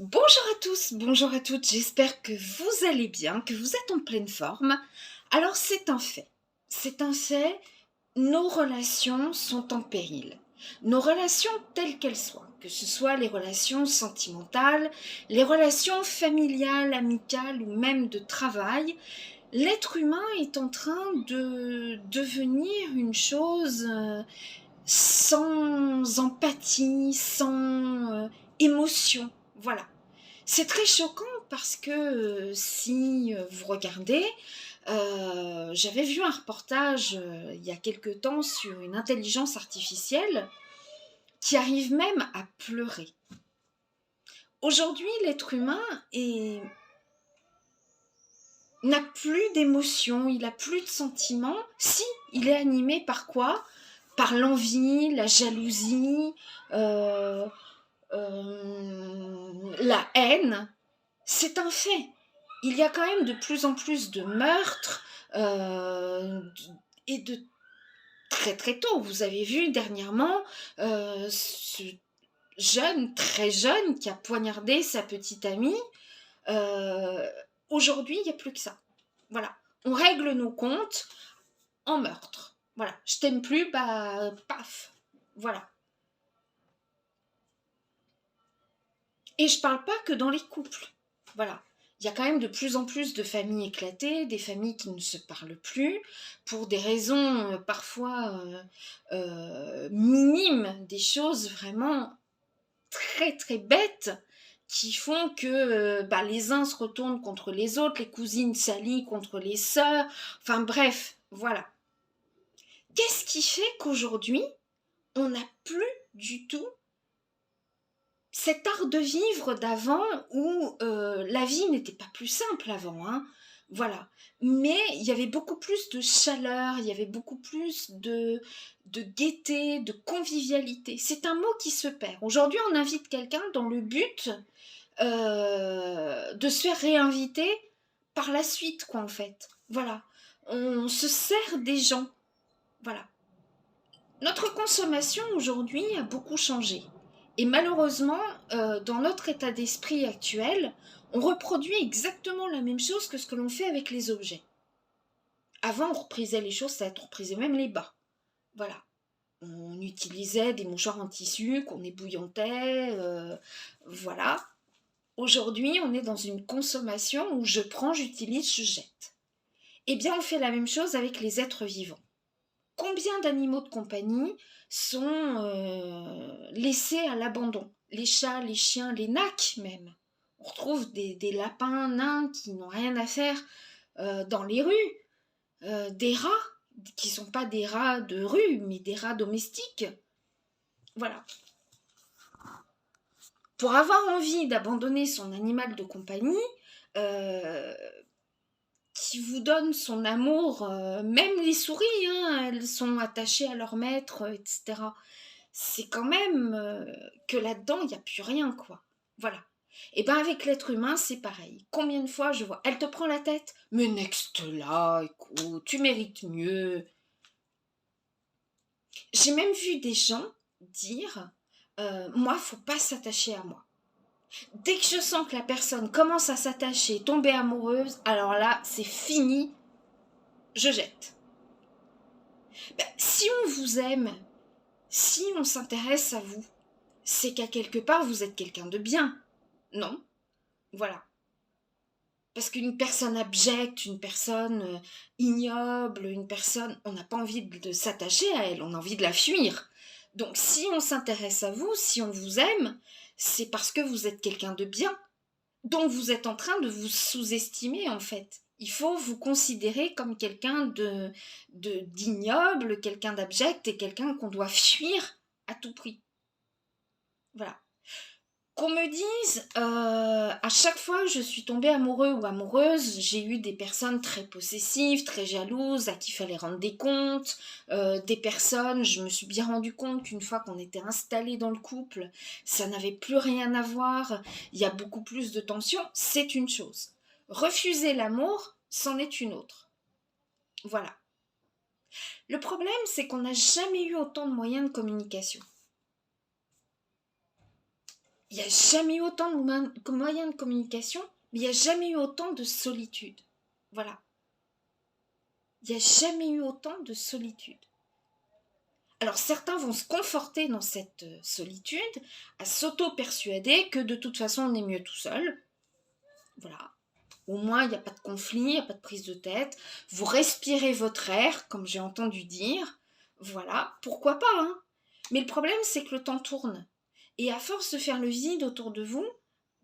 Bonjour à tous, bonjour à toutes, j'espère que vous allez bien, que vous êtes en pleine forme. Alors c'est un fait, nos relations sont en péril. Nos relations telles qu'elles soient, que ce soit les relations sentimentales, les relations familiales, amicales ou même de travail, l'être humain est en train de devenir une chose sans empathie, sans émotion. Voilà. C'est très choquant parce que si vous regardez, j'avais vu un reportage il y a quelque temps sur une intelligence artificielle qui arrive même à pleurer. Aujourd'hui, l'être humain n'a plus d'émotions, il n'a plus de sentiments. Si, il est animé par quoi? Par l'envie, la jalousie, euh, la haine. C'est un fait. Il y a quand même de plus en plus de meurtres et de très très tôt. Vous avez vu dernièrement ce jeune, très jeune, qui a poignardé sa petite amie. Euh, Aujourd'hui, il n'y a plus que ça. Voilà. On règle nos comptes en meurtre. Voilà. Je t'aime plus, bah paf. Voilà. Et je parle pas que dans les couples. Voilà. Il y a quand même de plus en plus de familles éclatées, des familles qui ne se parlent plus, pour des raisons parfois minimes, des choses vraiment très très bêtes qui font que les uns se retournent contre les autres, les cousines s'allient contre les sœurs, enfin bref, voilà. Qu'est-ce qui fait qu'aujourd'hui, on n'a plus du tout cet art de vivre d'avant où la vie n'était pas plus simple avant, hein, voilà. Mais il y avait beaucoup plus de chaleur, il y avait beaucoup plus de gaieté, de convivialité. C'est un mot qui se perd. Aujourd'hui, on invite quelqu'un dans le but de se faire réinviter par la suite, quoi, en fait. Voilà. On se sert des gens. Voilà. Notre consommation aujourd'hui a beaucoup changé. Et malheureusement, dans notre état d'esprit actuel, on reproduit exactement la même chose que ce que l'on fait avec les objets. Avant, on reprisait les chaussettes, on reprisait même les bas. Voilà. On utilisait des mouchoirs en tissu qu'on ébouillantait. Voilà. Aujourd'hui, on est dans une consommation où je prends, j'utilise, je jette. Eh bien, on fait la même chose avec les êtres vivants. Combien d'animaux de compagnie sont laissés à l'abandon? Les chats, les chiens, les nacs même. On retrouve des lapins nains qui n'ont rien à faire dans les rues, des rats qui ne sont pas des rats de rue, mais des rats domestiques. Voilà. Pour avoir envie d'abandonner son animal de compagnie, euh, qui vous donne son amour, même les souris, hein, elles sont attachées à leur maître, etc. C'est quand même que là-dedans, il n'y a plus rien, quoi. Voilà. Et bien avec l'être humain, c'est pareil. Combien de fois je vois, elle te prend la tête, mais next là, écoute, tu mérites mieux. J'ai même vu des gens dire, moi, faut pas s'attacher à moi. Dès que je sens que la personne commence à s'attacher, tomber amoureuse, alors là, c'est fini, je jette. Ben, si on vous aime, si on s'intéresse à vous, c'est qu'à quelque part, vous êtes quelqu'un de bien. Non? Voilà. Parce qu'une personne abjecte, une personne ignoble, une personne, on n'a pas envie de s'attacher à elle, on a envie de la fuir. Donc si on s'intéresse à vous, si on vous aime, c'est parce que vous êtes quelqu'un de bien. Donc vous êtes en train de vous sous-estimer en fait. Il faut vous considérer comme quelqu'un d'ignoble, quelqu'un d'abject et quelqu'un qu'on doit fuir à tout prix. Voilà. Qu'on me dise, à chaque fois que je suis tombée amoureux ou amoureuse, j'ai eu des personnes très possessives, très jalouses, à qui il fallait rendre des comptes, des personnes, je me suis bien rendu compte qu'une fois qu'on était installé dans le couple, ça n'avait plus rien à voir, il y a beaucoup plus de tension, c'est une chose. Refuser l'amour, c'en est une autre. Voilà. Le problème, c'est qu'on n'a jamais eu autant de moyens de communication. Il n'y a jamais eu autant de moyens de communication, mais il n'y a jamais eu autant de solitude. Voilà. Il n'y a jamais eu autant de solitude. Alors certains vont se conforter dans cette solitude, à s'auto-persuader que de toute façon on est mieux tout seul. Voilà. Au moins il n'y a pas de conflit, il n'y a pas de prise de tête. Vous respirez votre air, comme j'ai entendu dire. Voilà, pourquoi pas, hein. Mais le problème c'est que le temps tourne. Et à force de faire le vide autour de vous,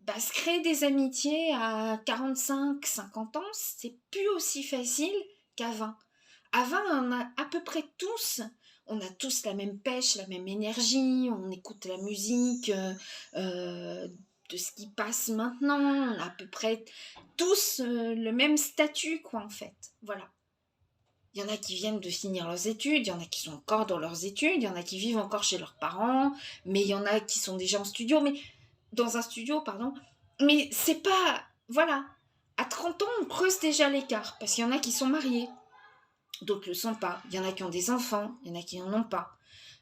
se créer des amitiés à 45, 50 ans, c'est plus aussi facile qu'à 20. À 20, on a à peu près tous, on a tous la même pêche, la même énergie, on écoute la musique de ce qui passe maintenant, on a à peu près tous le même statut, quoi, en fait. Voilà. Il y en a qui viennent de finir leurs études, il y en a qui sont encore dans leurs études, il y en a qui vivent encore chez leurs parents, mais il y en a qui sont déjà en studio, mais dans un studio, pardon. Mais c'est pas... Voilà. À 30 ans, on creuse déjà l'écart, parce qu'il y en a qui sont mariés, d'autres le sont pas. Il y en a qui ont des enfants, il y en a qui n'en ont pas.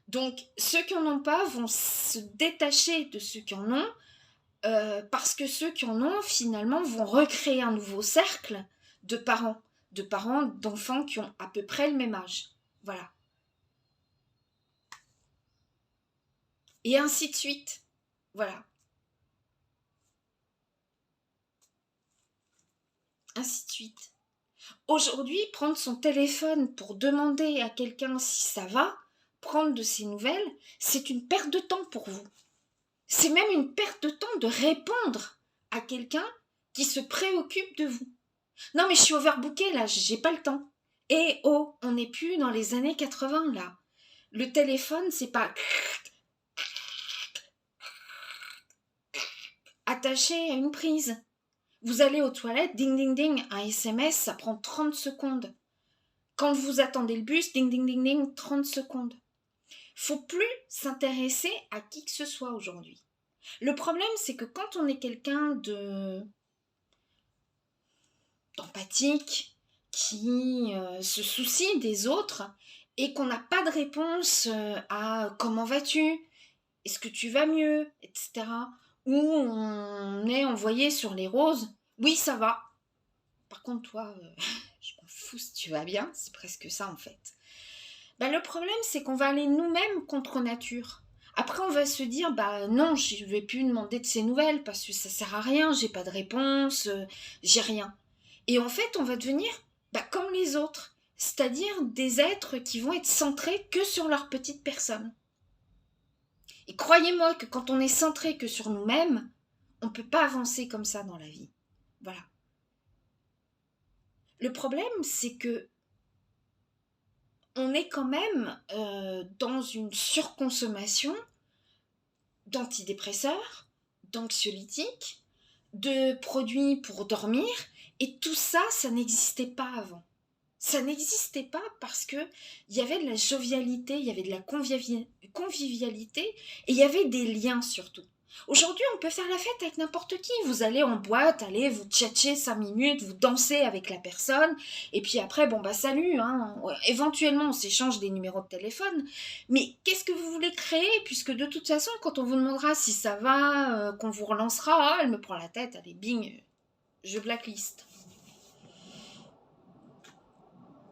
Donc, ceux qui n'en ont pas vont se détacher de ceux qui en ont, parce que ceux qui en ont, finalement, vont recréer un nouveau cercle de parents, d'enfants qui ont à peu près le même âge. Voilà. Et ainsi de suite. Voilà. Ainsi de suite. Aujourd'hui, prendre son téléphone pour demander à quelqu'un si ça va, prendre de ses nouvelles, c'est une perte de temps pour vous. C'est même une perte de temps de répondre à quelqu'un qui se préoccupe de vous. Non mais je suis overbookée là, j'ai pas le temps. Et oh, on n'est plus dans les années 80 là. Le téléphone, c'est pas attaché à une prise. Vous allez aux toilettes, ding ding ding, un SMS, ça prend 30 secondes. Quand vous attendez le bus, ding ding ding ding, 30 secondes. Faut plus s'intéresser à qui que ce soit aujourd'hui. Le problème, c'est que quand on est quelqu'un d'empathique, qui se soucie des autres, et qu'on n'a pas de réponse à comment vas-tu, est-ce que tu vas mieux, etc., ou on est envoyé sur les roses, oui ça va. Par contre toi, je m'en fous si tu vas bien, c'est presque ça en fait. Le problème c'est qu'on va aller nous-mêmes contre nature. Après on va se dire non, je vais plus demander de ces nouvelles parce que ça sert à rien, j'ai pas de réponse, j'ai rien. Et en fait on va devenir comme les autres, c'est-à-dire des êtres qui vont être centrés que sur leur petite personne. Et croyez-moi que quand on est centré que sur nous-mêmes, on ne peut pas avancer comme ça dans la vie. Voilà. Le problème, c'est que on est quand même dans une surconsommation d'antidépresseurs, d'anxiolytiques, de produits pour dormir, et tout ça, ça n'existait pas avant. Ça n'existait pas parce que il y avait de la jovialité, il y avait de la convivialité et il y avait des liens surtout. Aujourd'hui, on peut faire la fête avec n'importe qui. Vous allez en boîte, allez, vous tchatchez 5 minutes, vous dansez avec la personne, et puis après, salut, hein. Éventuellement, on s'échange des numéros de téléphone, mais qu'est-ce que vous voulez créer, puisque de toute façon, quand on vous demandera si ça va, qu'on vous relancera, elle me prend la tête, allez, bing, je blacklist.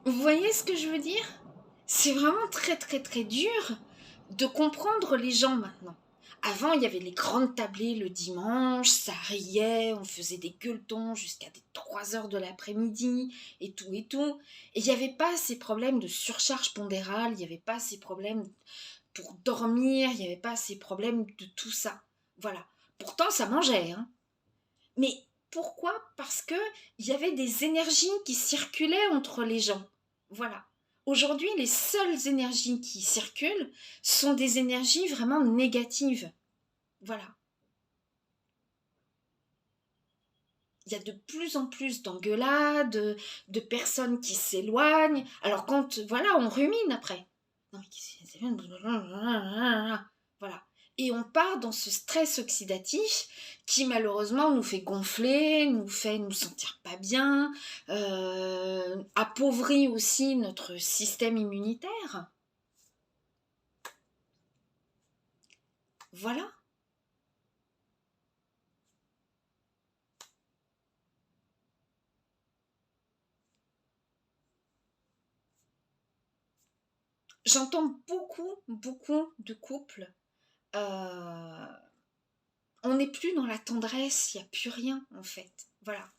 Vous voyez ce que je veux dire? C'est vraiment très très très dur de comprendre les gens maintenant. Avant, il y avait les grandes tablées le dimanche, ça riait, on faisait des gueuletons jusqu'à des 3 heures de l'après-midi et tout et tout. Et il n'y avait pas ces problèmes de surcharge pondérale, il n'y avait pas ces problèmes pour dormir, il n'y avait pas ces problèmes de tout ça. Voilà. Pourtant, ça mangeait, hein. Mais pourquoi? Parce que il y avait des énergies qui circulaient entre les gens. Voilà. Aujourd'hui, les seules énergies qui circulent sont des énergies vraiment négatives. Voilà. Il y a de plus en plus d'engueulades, de personnes qui s'éloignent. Alors quand, voilà, on rumine après. Non mais qu'est-ce que voilà. Et on part dans ce stress oxydatif qui malheureusement nous fait gonfler, nous fait nous sentir pas bien, appauvrit aussi notre système immunitaire. Voilà. J'entends beaucoup de couples. euh, on n'est plus dans la tendresse, il n'y a plus rien en fait. Voilà.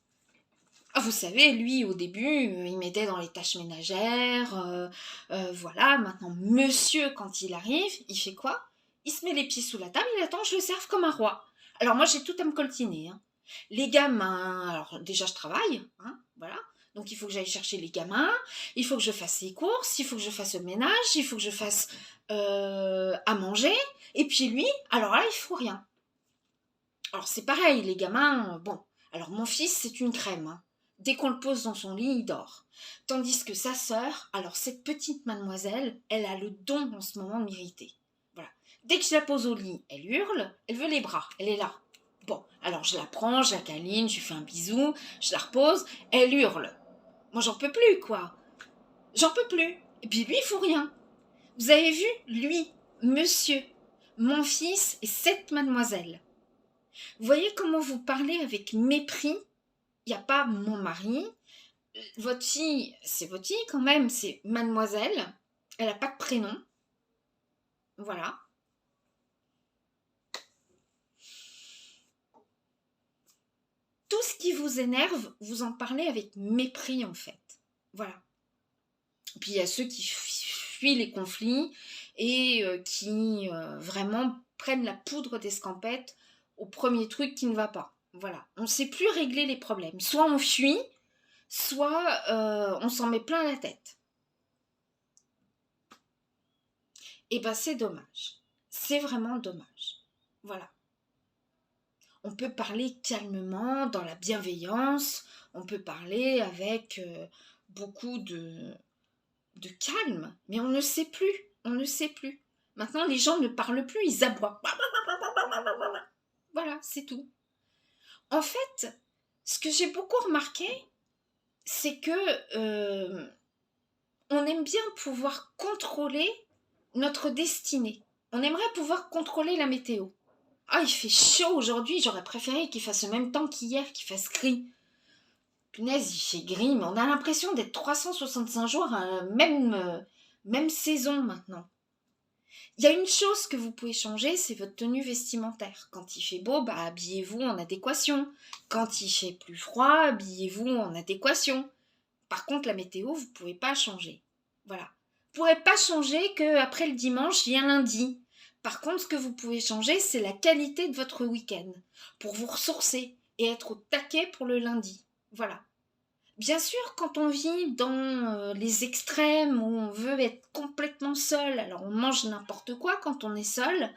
Ah, vous savez, lui, au début, il m'aidait dans les tâches ménagères. Voilà, maintenant, monsieur, quand il arrive, il fait quoi? Il se met les pieds sous la table, il attend que je le serve comme un roi. Alors moi, j'ai tout à me coltiner, hein. Les gamins, alors déjà, je travaille, hein, voilà. Donc il faut que j'aille chercher les gamins, il faut que je fasse les courses, il faut que je fasse le ménage, il faut que je fasse à manger. Et puis lui, alors là, il faut rien. Alors c'est pareil, les gamins, bon. Alors mon fils, c'est une crème, hein. Dès qu'on le pose dans son lit, il dort. Tandis que sa sœur, alors cette petite mademoiselle, elle a le don en ce moment de m'irriter. Voilà. Dès que je la pose au lit, elle hurle, elle veut les bras, elle est là. Bon, alors je la prends, je la câline, je lui fais un bisou, je la repose, elle hurle. Moi j'en peux plus, quoi. J'en peux plus. Et puis lui, il faut rien. Vous avez vu, lui, monsieur, mon fils et cette mademoiselle. Vous voyez comment vous parlez avec mépris. Il n'y a pas mon mari. Votre fille, c'est votre fille quand même, c'est mademoiselle. Elle n'a pas de prénom. Voilà. Tout ce qui vous énerve, vous en parlez avec mépris en fait. Voilà. Puis il y a ceux qui fuient les conflits et qui vraiment prennent la poudre d'escampette au premier truc qui ne va pas. Voilà. On ne sait plus régler les problèmes. Soit on fuit, soit on s'en met plein la tête. Et ben c'est dommage. C'est vraiment dommage. Voilà. On peut parler calmement, dans la bienveillance, on peut parler avec beaucoup de calme, mais on ne sait plus, on ne sait plus. Maintenant, les gens ne parlent plus, ils aboient. Voilà, c'est tout. En fait, ce que j'ai beaucoup remarqué, c'est que on aime bien pouvoir contrôler notre destinée. On aimerait pouvoir contrôler la météo. Ah, il fait chaud aujourd'hui, j'aurais préféré qu'il fasse le même temps qu'hier, qu'il fasse gris. Punaise, il fait gris, mais on a l'impression d'être 365 jours à la même saison maintenant. Il y a une chose que vous pouvez changer, c'est votre tenue vestimentaire. Quand il fait beau, bah, habillez-vous en adéquation. Quand il fait plus froid, habillez-vous en adéquation. Par contre, la météo, vous ne pouvez pas changer. Voilà. Vous ne pourrez pas changer qu'après le dimanche, il y a lundi. Par contre, ce que vous pouvez changer, c'est la qualité de votre week-end. Pour vous ressourcer et être au taquet pour le lundi. Voilà. Bien sûr, quand on vit dans les extrêmes où on veut être complètement seul, alors on mange n'importe quoi quand on est seul,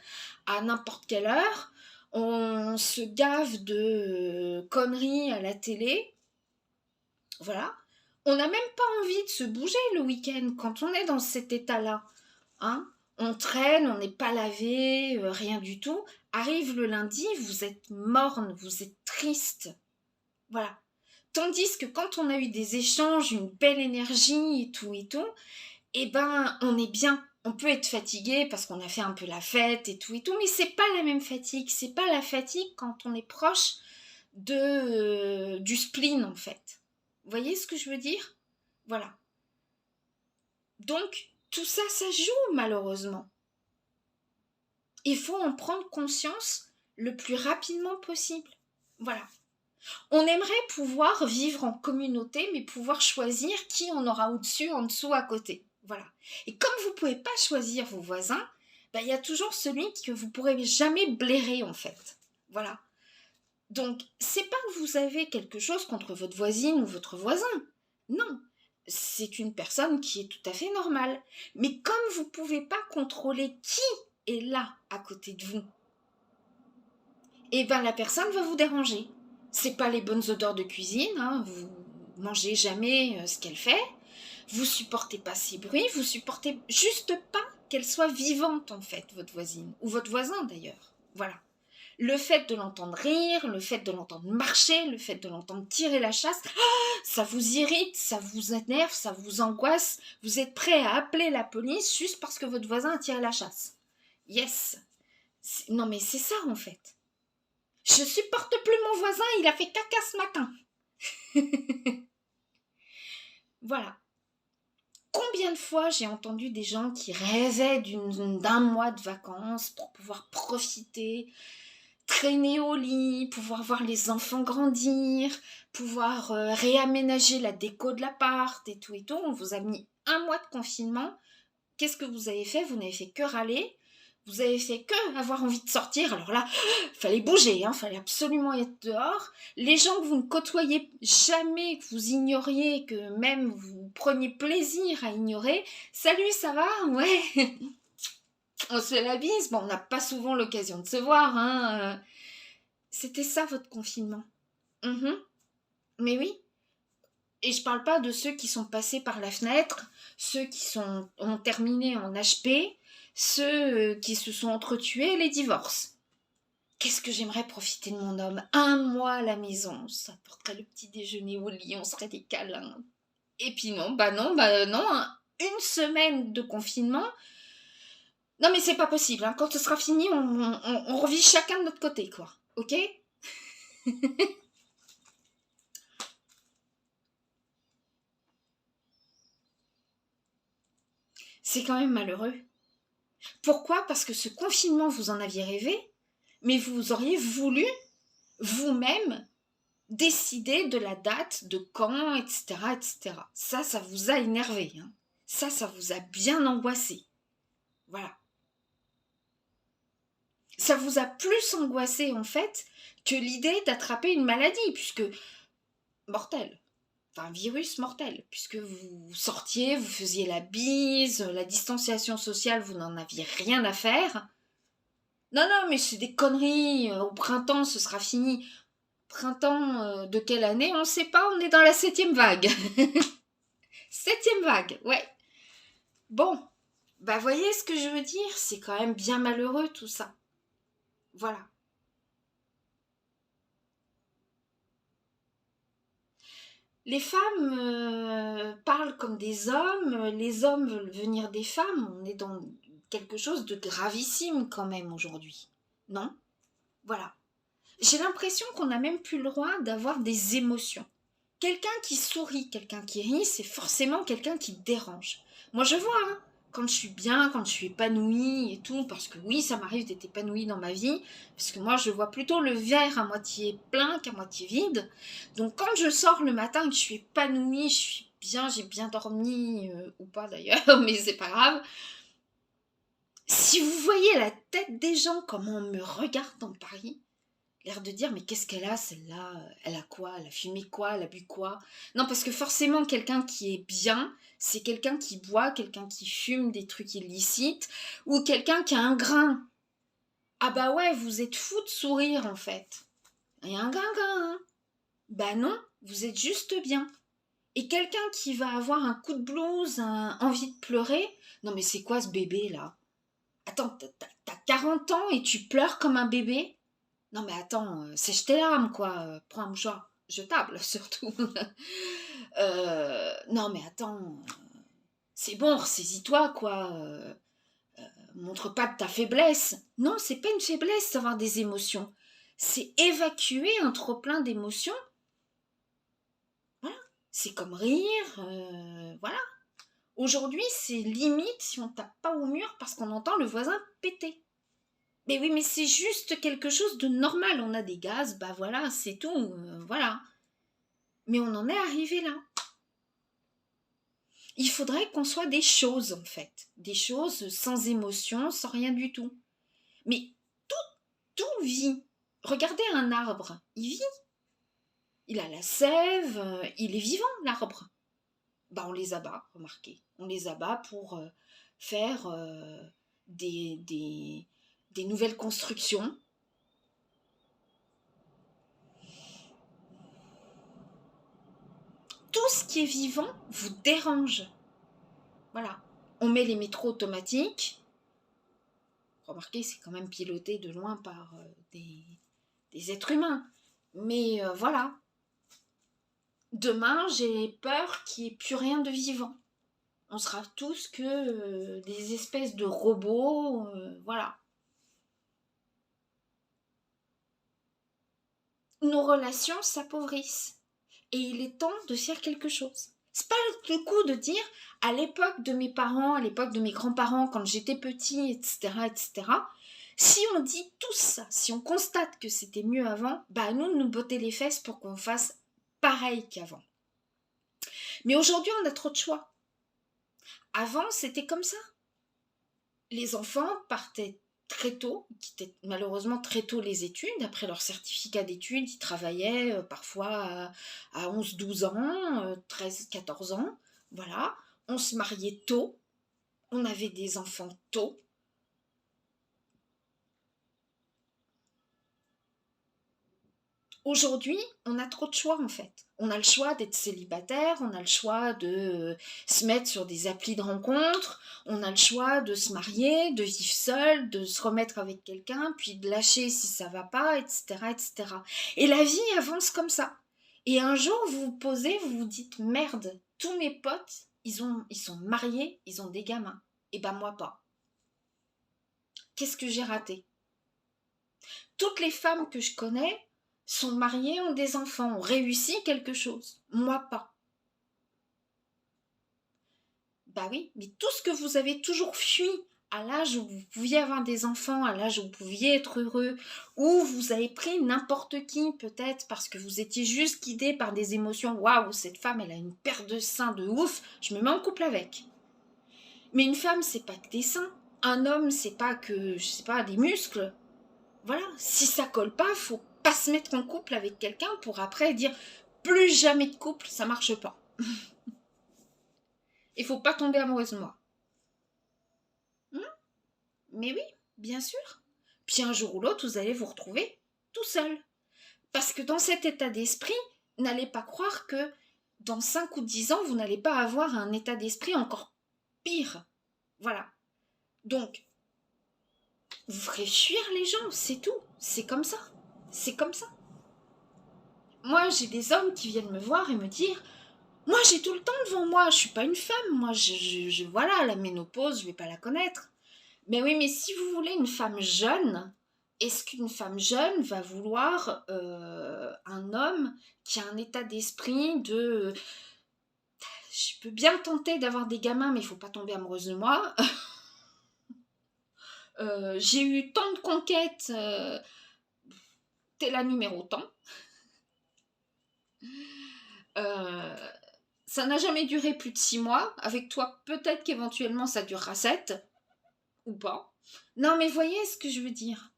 à n'importe quelle heure, on se gave de conneries à la télé, voilà. On n'a même pas envie de se bouger le week-end quand on est dans cet état-là, hein. On traîne, on n'est pas lavé, rien du tout. Arrive le lundi, vous êtes morne, vous êtes triste, voilà. Tandis que quand on a eu des échanges, une belle énergie et tout, eh ben on est bien. On peut être fatigué parce qu'on a fait un peu la fête et tout, mais c'est pas la même fatigue. C'est pas la fatigue quand on est proche du spleen en fait. Vous voyez ce que je veux dire? Voilà. Donc tout ça, ça joue malheureusement. Il faut en prendre conscience le plus rapidement possible. Voilà. On aimerait pouvoir vivre en communauté, mais pouvoir choisir qui on aura au-dessus, en dessous, à côté. Voilà. Et comme vous ne pouvez pas choisir vos voisins, ben, y a toujours celui que vous ne pourrez jamais blairer, en fait. Voilà. Donc, c'est pas que vous avez quelque chose contre votre voisine ou votre voisin. Non. C'est une personne qui est tout à fait normale. Mais comme vous ne pouvez pas contrôler qui est là à côté de vous, et ben la personne va vous déranger. C'est pas les bonnes odeurs de cuisine, hein, vous mangez jamais ce qu'elle fait, vous supportez pas ses bruits, vous supportez juste pas qu'elle soit vivante en fait, votre voisine, ou votre voisin d'ailleurs. Voilà. Le fait de l'entendre rire, le fait de l'entendre marcher, le fait de l'entendre tirer la chasse, ça vous irrite, ça vous énerve, ça vous angoisse, vous êtes prêt à appeler la police juste parce que votre voisin a tiré la chasse. Yes. Non mais c'est ça en fait. Je supporte plus mon voisin, il a fait caca ce matin. Voilà. Combien de fois j'ai entendu des gens qui rêvaient d'un mois de vacances pour pouvoir profiter, traîner au lit, pouvoir voir les enfants grandir, pouvoir réaménager la déco de l'appart et tout et tout. On vous a mis un mois de confinement. Qu'est-ce que vous avez fait? Vous n'avez fait que râler. Vous avez fait que avoir envie de sortir. Alors là, fallait bouger, hein, fallait absolument être dehors. Les gens que vous ne côtoyez jamais, que vous ignoriez, que même vous preniez plaisir à ignorer. Salut, ça va? Ouais. On se fait la bise. Bon, on n'a pas souvent l'occasion de se voir, hein. C'était ça votre confinement. Mhm. Mais oui. Et je parle pas de ceux qui sont passés par la fenêtre, ceux ont terminé en HP, ceux qui se sont entretués, les divorces. Qu'est-ce que j'aimerais profiter de mon homme? Un mois à la maison, on s'apporterait le petit déjeuner au lit, on serait des câlins. Et puis non, non, hein. Une semaine de confinement. Non mais c'est pas possible, hein. Quand ce sera fini, on revit chacun de notre côté, quoi. Ok? C'est quand même malheureux. Pourquoi? Parce que ce confinement, vous en aviez rêvé, mais vous auriez voulu vous-même décider de la date, de quand, etc., etc. Ça vous a énervé. Hein. Ça vous a bien angoissé. Voilà. Ça vous a plus angoissé, en fait, que l'idée d'attraper une maladie, puisque mortelle. Enfin, un virus mortel, puisque vous sortiez, vous faisiez la bise, la distanciation sociale, vous n'en aviez rien à faire. Non, non, mais c'est des conneries. Au printemps, ce sera fini. Printemps de quelle année? On ne sait pas, on est dans la 7e vague. 7e vague, ouais. Bon, bah voyez ce que je veux dire, c'est quand même bien malheureux tout ça. Voilà. Les femmes parlent comme des hommes, les hommes veulent venir des femmes, on est dans quelque chose de gravissime quand même aujourd'hui. Non? Voilà. J'ai l'impression qu'on n'a même plus le droit d'avoir des émotions. Quelqu'un qui sourit, quelqu'un qui rit, c'est forcément quelqu'un qui dérange. Moi, je vois, hein, quand je suis bien, quand je suis épanouie et tout, parce que oui, ça m'arrive d'être épanouie dans ma vie, parce que moi, je vois plutôt le verre à moitié plein qu'à moitié vide. Donc, quand je sors le matin et que je suis épanouie, je suis bien, j'ai bien dormi, ou pas d'ailleurs, mais c'est pas grave. Si vous voyez la tête des gens, comment on me regarde dans Paris, l'air de dire mais qu'est-ce qu'elle a celle-là, elle a quoi, elle a fumé quoi, elle a bu quoi. Non parce que forcément quelqu'un qui est bien, c'est quelqu'un qui boit, quelqu'un qui fume des trucs illicites ou quelqu'un qui a un grain. Ah bah ouais, vous êtes fou de sourire en fait. Il y a un grain, hein. Bah non, vous êtes juste bien. Et quelqu'un qui va avoir un coup de blues, envie de pleurer, non mais c'est quoi ce bébé là? Attends, t'as 40 ans et tu pleures comme un bébé? Non mais attends, sèche tes larmes quoi, prends un mouchoir jetable surtout. Non mais attends, c'est bon, ressaisis-toi quoi, montre pas de ta faiblesse. Non, c'est pas une faiblesse d'avoir des émotions, c'est évacuer un trop-plein d'émotions. Voilà, c'est comme rire, voilà. Aujourd'hui, c'est limite si on tape pas au mur parce qu'on entend le voisin péter. Mais oui, mais c'est juste quelque chose de normal. On a des gaz, bah voilà, c'est tout, voilà. Mais on en est arrivé là. Il faudrait qu'on soit des choses en fait, des choses sans émotion, sans rien du tout. Mais tout vit. Regardez un arbre, il vit, il a la sève, il est vivant l'arbre. Bah on les abat, remarquez, on les abat pour faire des, des, des nouvelles constructions. Tout ce qui est vivant vous dérange. Voilà. On met les métros automatiques. Remarquez, c'est quand même piloté de loin par des êtres humains. Mais voilà. Demain, j'ai peur qu'il n'y ait plus rien de vivant. On sera tous que des espèces de robots. Voilà. Nos relations s'appauvrissent. Et il est temps de faire quelque chose. C'est pas le coup de dire, à l'époque de mes parents, à l'époque de mes grands-parents, quand j'étais petit, etc., etc., si on dit tout ça, si on constate que c'était mieux avant, bah nous, nous botter les fesses pour qu'on fasse pareil qu'avant. Mais aujourd'hui, on a trop de choix. Avant, c'était comme ça. Les enfants partaient très tôt, quittaient malheureusement très tôt les études. Après leur certificat d'études, ils travaillaient parfois à 11-12 ans, 13-14 ans. Voilà. On se mariait tôt. On avait des enfants tôt. Aujourd'hui, on a trop de choix en fait. On a le choix d'être célibataire, on a le choix de se mettre sur des applis de rencontres, on a le choix de se marier, de vivre seul, de se remettre avec quelqu'un, puis de lâcher si ça va pas, etc., etc. Et la vie avance comme ça. Et un jour, vous vous posez, vous vous dites merde, tous mes potes, ils sont mariés, ils ont des gamins. Et ben moi pas. Qu'est-ce que j'ai raté? Toutes les femmes que je connais sont mariées, ont des enfants, ont réussi quelque chose. Moi pas. Bah oui, mais tout ce que vous avez toujours fui à l'âge où vous pouviez avoir des enfants, à l'âge où vous pouviez être heureux, où vous avez pris n'importe qui peut-être parce que vous étiez juste guidé par des émotions. Waouh, cette femme, elle a une paire de seins de ouf, je me mets en couple avec. Mais une femme, c'est pas que des seins. Un homme, c'est pas que, je sais pas, des muscles. Voilà, si ça colle pas, faut pas se mettre en couple avec quelqu'un pour après dire plus jamais de couple, ça marche pas. Il faut pas tomber amoureuse de moi. Hmm, mais oui, bien sûr. Puis un jour ou l'autre, vous allez vous retrouver tout seul. Parce que dans cet état d'esprit, n'allez pas croire que dans 5 ou 10 ans, vous n'allez pas avoir un état d'esprit encore pire. Voilà. Donc, vous ferez fuir les gens, c'est tout. C'est comme ça. C'est comme ça. Moi, j'ai des hommes qui viennent me voir et me dire moi, j'ai tout le temps devant moi, je suis pas une femme, moi, voilà, la ménopause, je vais pas la connaître. Mais oui, mais si vous voulez une femme jeune, est-ce qu'une femme jeune va vouloir un homme qui a un état d'esprit de je peux bien tenter d'avoir des gamins, mais il faut pas tomber amoureuse de moi. J'ai eu tant de conquêtes, t'es la numéro tant. Euh, Ça n'a jamais duré plus de 6 mois. Avec toi, peut-être qu'éventuellement ça durera 7 ou pas. Non, mais voyez ce que je veux dire.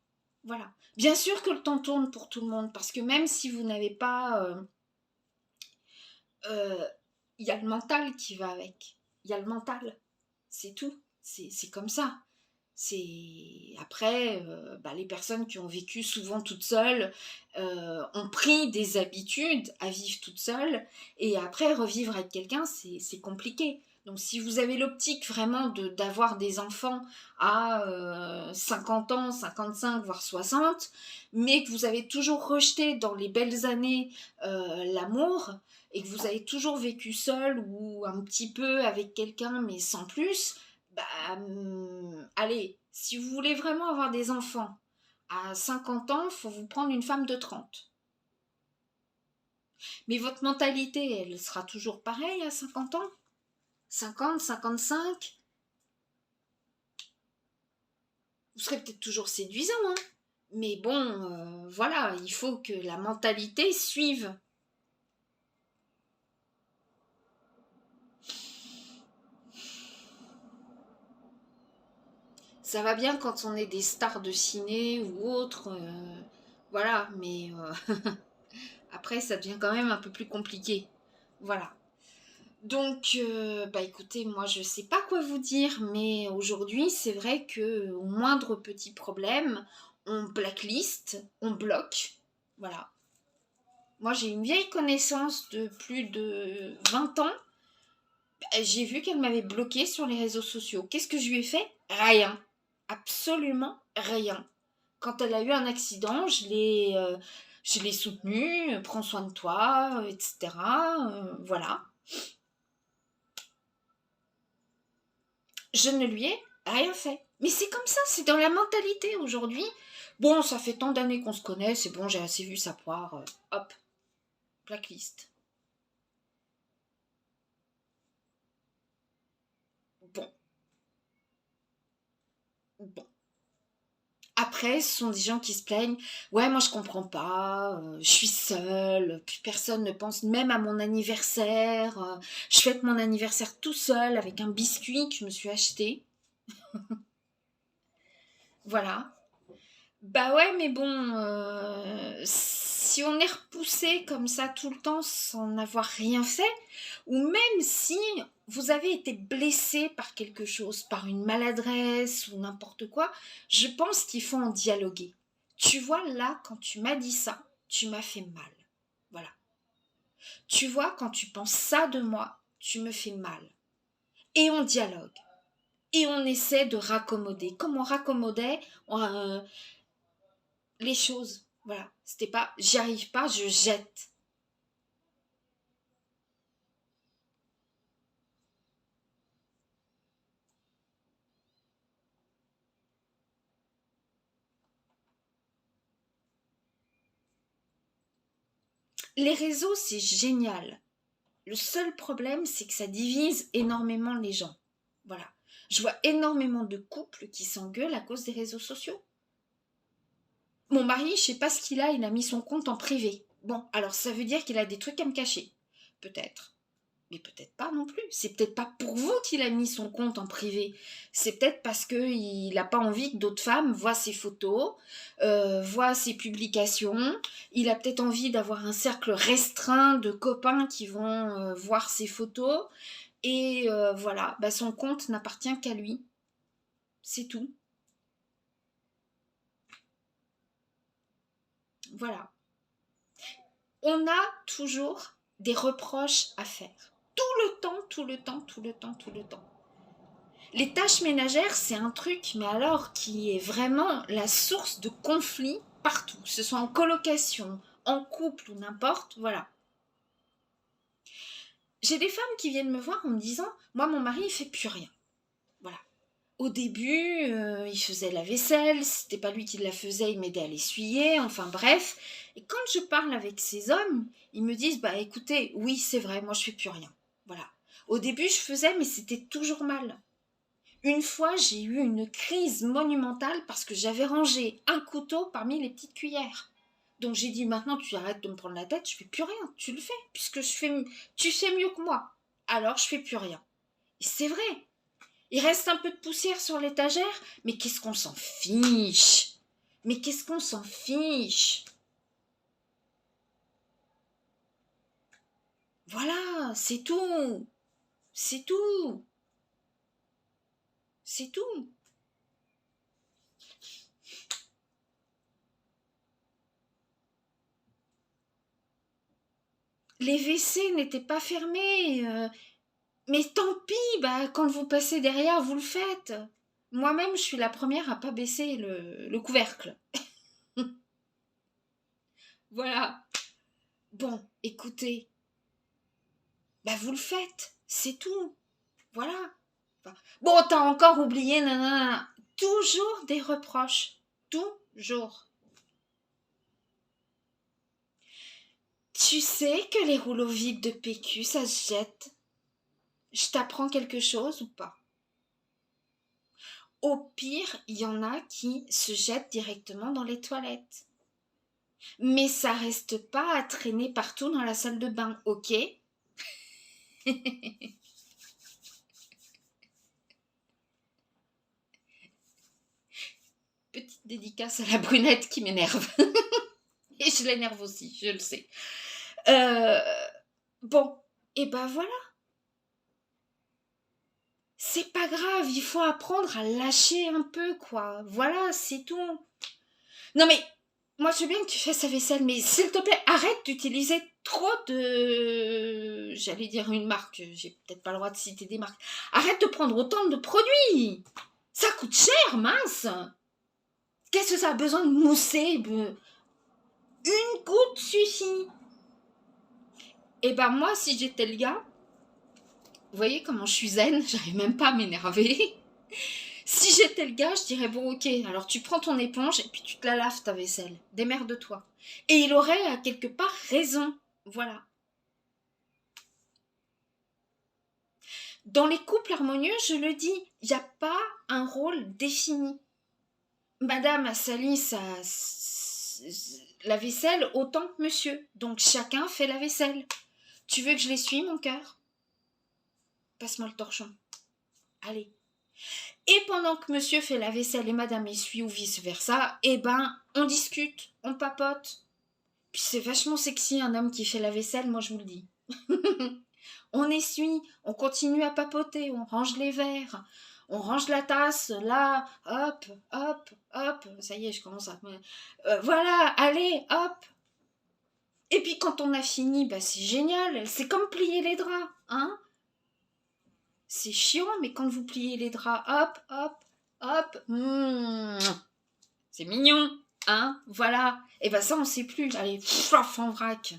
Voilà. Bien sûr que le temps tourne pour tout le monde, parce que même si vous n'avez pas... il y a le mental qui va avec. Il y a le mental. C'est tout. C'est comme ça. C'est après, bah, les personnes qui ont vécu souvent toutes seules ont pris des habitudes à vivre toutes seules et après revivre avec quelqu'un, c'est compliqué. Donc si vous avez l'optique vraiment d'avoir des enfants à 50 ans, 55, voire 60, mais que vous avez toujours rejeté dans les belles années l'amour et que vous avez toujours vécu seul ou un petit peu avec quelqu'un mais sans plus, bah, allez, si vous voulez vraiment avoir des enfants à 50 ans, il faut vous prendre une femme de 30. Mais votre mentalité, elle sera toujours pareille à 50 ans? 50, 55? Vous serez peut-être toujours séduisant, hein? Mais bon, voilà, il faut que la mentalité suive. Ça va bien quand on est des stars de ciné ou autres, voilà, mais après ça devient quand même un peu plus compliqué. Voilà. Donc, bah écoutez, moi je sais pas quoi vous dire, mais aujourd'hui c'est vrai que au moindre petit problème, on blacklist, on bloque, voilà. Moi j'ai une vieille connaissance de plus de 20 ans, j'ai vu qu'elle m'avait bloqué sur les réseaux sociaux. Qu'est-ce que je lui ai fait? Rien, absolument rien. Quand elle a eu un accident, je l'ai soutenue, prends soin de toi, etc. Voilà. Je ne lui ai rien fait. Mais c'est comme ça, c'est dans la mentalité aujourd'hui. Bon, ça fait tant d'années qu'on se connaît, c'est bon, j'ai assez vu sa poire. Hop, blacklist. Bon. Après, ce sont des gens qui se plaignent. Ouais, moi je comprends pas, je suis seule, plus personne ne pense même à mon anniversaire. Je fête mon anniversaire tout seul avec un biscuit que je me suis acheté. Voilà. Bah ouais, mais bon, si on est repoussé comme ça tout le temps sans n'avoir rien fait, ou même si vous avez été blessé par quelque chose, par une maladresse ou n'importe quoi, je pense qu'il faut en dialoguer. Tu vois, là, quand tu m'as dit ça, tu m'as fait mal. Voilà. Tu vois, quand tu penses ça de moi, tu me fais mal. Et on dialogue. Et on essaie de raccommoder. Comme on raccommodait les choses. Voilà. C'était pas j'y arrive pas, je jette. Les réseaux, c'est génial. Le seul problème, c'est que ça divise énormément les gens. Voilà. Je vois énormément de couples qui s'engueulent à cause des réseaux sociaux. Mon mari, je sais pas ce qu'il a, il a mis son compte en privé. Bon, alors ça veut dire qu'il a des trucs à me cacher. Peut-être. Mais peut-être pas non plus. C'est peut-être pas pour vous qu'il a mis son compte en privé. C'est peut-être parce qu'il n'a pas envie que d'autres femmes voient ses photos, voient ses publications. Il a peut-être envie d'avoir un cercle restreint de copains qui vont voir ses photos. Et voilà, bah, son compte n'appartient qu'à lui. C'est tout. Voilà. On a toujours des reproches à faire. Tout le temps, tout le temps, tout le temps, tout le temps. Les tâches ménagères, c'est un truc, mais alors qui est vraiment la source de conflits partout, que ce soit en colocation, en couple ou n'importe, voilà. J'ai des femmes qui viennent me voir en me disant, moi mon mari il fait plus rien, voilà. Au début, il faisait la vaisselle, si c'était pas lui qui la faisait, il m'aidait à l'essuyer, enfin bref. Et quand je parle avec ces hommes, ils me disent, bah écoutez, oui c'est vrai, moi je fais plus rien, voilà. Au début je faisais, mais c'était toujours mal. Une fois, j'ai eu une crise monumentale parce que j'avais rangé un couteau parmi les petites cuillères. Donc j'ai dit maintenant tu arrêtes de me prendre la tête, je fais plus rien, tu le fais puisque tu fais mieux que moi. Alors je fais plus rien. Et c'est vrai. Il reste un peu de poussière sur l'étagère, mais qu'est-ce qu'on s'en fiche? Mais qu'est-ce qu'on s'en fiche? Voilà, c'est tout. C'est tout. C'est tout. Les WC n'étaient pas fermés. Mais tant pis, bah, quand vous passez derrière, vous le faites. Moi-même, je suis la première à pas baisser le couvercle. Voilà. Bon, écoutez, bah vous le faites, c'est tout. Voilà. Enfin, bon, t'as encore oublié, nanana. Toujours des reproches. Toujours. Tu sais que les rouleaux vides de PQ, ça se jette. Je t'apprends quelque chose ou pas? Au pire, il y en a qui se jettent directement dans les toilettes. Mais ça reste pas à traîner partout dans la salle de bain, ok? Petite dédicace à la brunette qui m'énerve. Et je l'énerve aussi, je le sais. Euh, bon, et ben voilà. C'est pas grave, il faut apprendre à lâcher un peu, quoi. Voilà, c'est tout. Non mais, moi je veux bien que tu fasses la vaisselle, mais s'il te plaît, arrête d'utiliser trop de... J'allais dire une marque, j'ai peut-être pas le droit de citer des marques. Arrête de prendre autant de produits. Ça coûte cher, mince. Qu'est-ce que ça a besoin de mousser? Une goutte suffit. Et ben moi, si j'étais le gars, vous voyez comment je suis zen, j'arrive même pas à m'énerver. Si j'étais le gars, je dirais bon ok, alors tu prends ton éponge et puis tu te la laves ta vaisselle. Démerde-toi. Et il aurait à quelque part raison. Voilà. Dans les couples harmonieux, je le dis, il n'y a pas un rôle défini. Madame a sali la vaisselle autant que monsieur. Donc chacun fait la vaisselle. Tu veux que je l'essuie, mon cœur? Passe-moi le torchon. Allez. Et pendant que monsieur fait la vaisselle et madame essuie ou vice-versa, eh ben, on discute, on papote. Puis c'est vachement sexy un homme qui fait la vaisselle, moi je vous le dis. On essuie, on continue à papoter, on range les verres, on range la tasse, là, hop, hop, hop. Ça y est, je commence à... voilà, allez, hop. Et puis quand on a fini, bah c'est génial, c'est comme plier les draps, hein. C'est chiant, mais quand vous pliez les draps, hop, hop, hop, c'est mignon, hein, voilà. Et ben ça, on sait plus. Allez, paf, en vrac.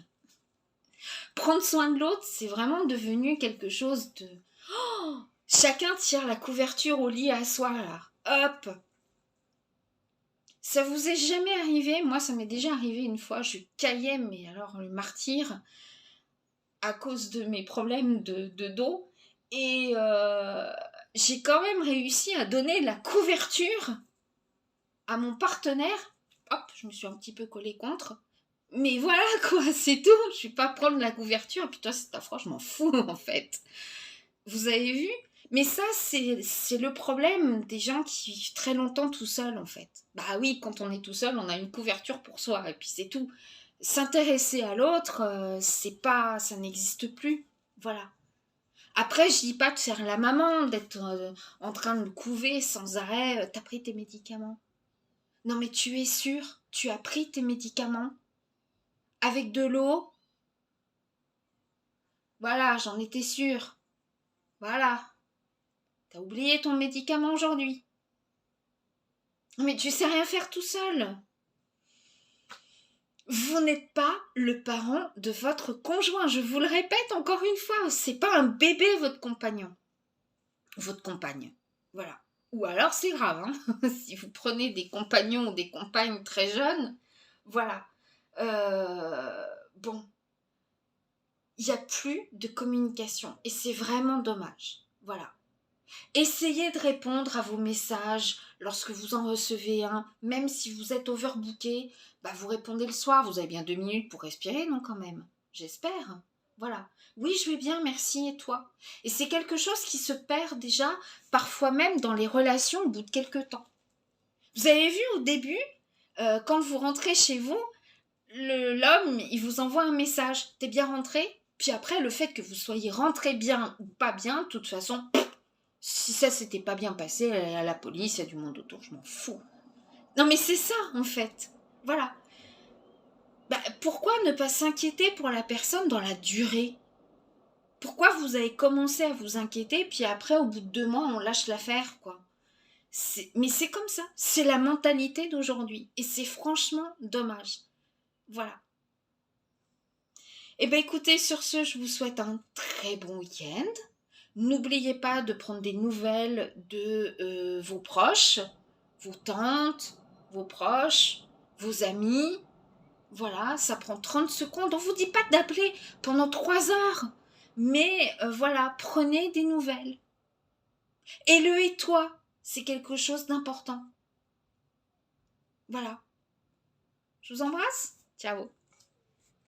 Prendre soin de l'autre, c'est vraiment devenu quelque chose de... Oh, chacun tire la couverture au lit à soi, là. Hop. Ça vous est jamais arrivé? Moi, ça m'est déjà arrivé une fois. Je caillais, mais alors le martyr, à cause de mes problèmes de dos. Et j'ai quand même réussi à donner la couverture à mon partenaire. Hop, je me suis un petit peu collée contre. Mais voilà quoi, c'est tout. Je vais pas prendre la couverture. Et puis toi, c'est ta froid, je m'en fous en fait. Vous avez vu? Mais ça, c'est le problème des gens qui vivent très longtemps tout seuls en fait. Bah oui, quand on est tout seul, on a une couverture pour soi et puis c'est tout. S'intéresser à l'autre, c'est pas, ça n'existe plus. Voilà. Après, je dis pas de faire la maman, d'être en train de le couver sans arrêt. T'as pris tes médicaments? Non, mais tu es sûr? Tu as pris tes médicaments? Avec de l'eau? Voilà, j'en étais sûre. Voilà. T'as oublié ton médicament aujourd'hui. Mais tu sais rien faire tout seul. Vous n'êtes pas le parent de votre conjoint. Je vous le répète encore une fois. C'est pas un bébé, votre compagnon. Votre compagne. Voilà. Ou alors c'est grave, hein. Si vous prenez des compagnons ou des compagnes très jeunes, voilà. Bon, il n'y a plus de communication et c'est vraiment dommage. Voilà. Essayez de répondre à vos messages lorsque vous en recevez un, même si vous êtes overbooké, bah vous répondez le soir, vous avez bien 2 minutes pour respirer, non quand même? J'espère. Voilà. Oui, je vais bien, merci, et toi? Et c'est quelque chose qui se perd déjà, parfois même dans les relations au bout de quelques temps. Vous avez vu au début, quand vous rentrez chez vous, l'homme, il vous envoie un message, t'es bien rentré? Puis après, le fait que vous soyez rentré bien ou pas bien, de toute façon, si ça s'était pas bien passé, à la police, il y a du monde autour, je m'en fous. Non mais c'est ça en fait. Voilà. Bah, pourquoi ne pas s'inquiéter pour la personne dans la durée? Pourquoi vous avez commencé à vous inquiéter, puis après, au bout de 2 mois, on lâche l'affaire, quoi? Mais c'est comme ça. C'est la mentalité d'aujourd'hui. Et c'est franchement dommage. Voilà. Eh bien écoutez, sur ce, je vous souhaite un très bon week-end. N'oubliez pas de prendre des nouvelles de vos proches, vos tantes, vos proches, vos amis. Voilà, ça prend 30 secondes. On ne vous dit pas d'appeler pendant 3 heures. Mais voilà, prenez des nouvelles. Et le et toi, c'est quelque chose d'important. Voilà. Je vous embrasse. Ciao.